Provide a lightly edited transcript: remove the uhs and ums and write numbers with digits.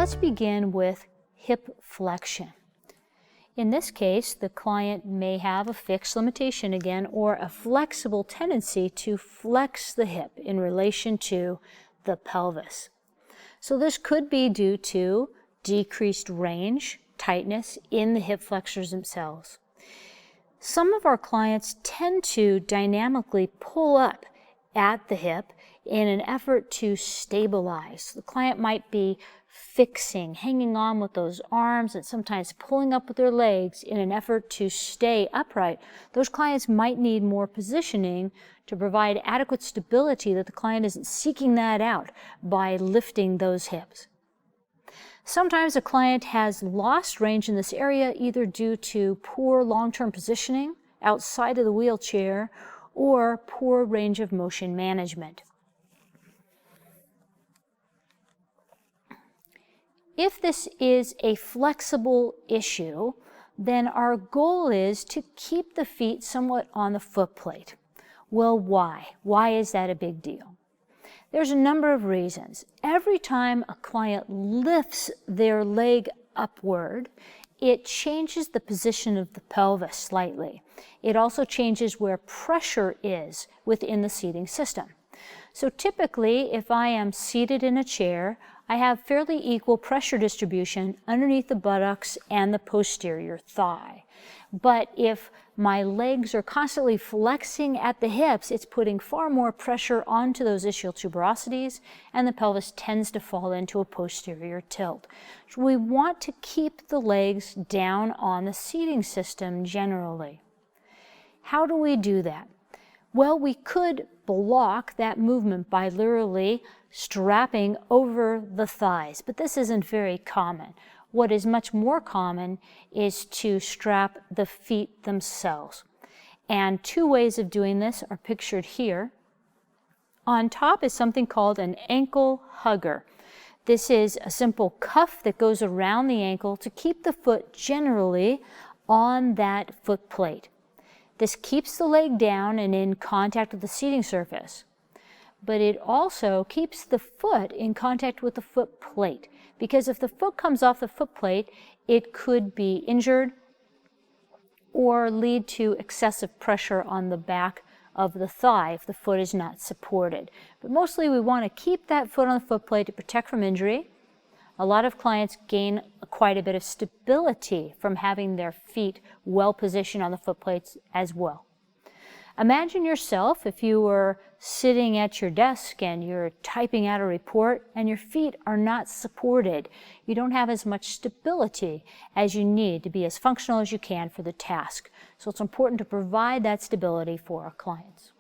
let's begin with hip flexion. In this case, the client may have a fixed limitation again or a flexible tendency to flex the hip in relation to the pelvis. So this could be due to decreased range, tightness in the hip flexors themselves. Some of our clients tend to dynamically pull up at the hip in an effort to stabilize. The client might be fixing, hanging on with those arms and sometimes pulling up with their legs in an effort to stay upright. Those clients might need more positioning to provide adequate stability that the client isn't seeking that out by lifting those hips. Sometimes a client has lost range in this area either due to poor long-term positioning outside of the wheelchair or poor range of motion management. If this is a flexible issue, then our goal is to keep the feet somewhat on the foot plate. Well, why? Why is that a big deal? There's a number of reasons. Every time a client lifts their leg upward, it changes the position of the pelvis slightly. It also changes where pressure is within the seating system. So typically, if I am seated in a chair, I have fairly equal pressure distribution underneath the buttocks and the posterior thigh. But if my legs are constantly flexing at the hips, it's putting far more pressure onto those ischial tuberosities, and the pelvis tends to fall into a posterior tilt. So we want to keep the legs down on the seating system generally. How do we do that? Well, we could block that movement by literally strapping over the thighs, but this isn't very common. What is much more common is to strap the feet themselves. And two ways of doing this are pictured here. On top is something called an ankle hugger. This is a simple cuff that goes around the ankle to keep the foot generally on that foot plate. This keeps the leg down and in contact with the seating surface, but it also keeps the foot in contact with the foot plate, because if the foot comes off the foot plate, it could be injured or lead to excessive pressure on the back of the thigh if the foot is not supported. But mostly we want to keep that foot on the foot plate to protect from injury. A lot of clients gain quite a bit of stability from having their feet well positioned on the foot plates as well. Imagine yourself if you were sitting at your desk and you're typing out a report and your feet are not supported. You don't have as much stability as you need to be as functional as you can for the task. So it's important to provide that stability for our clients.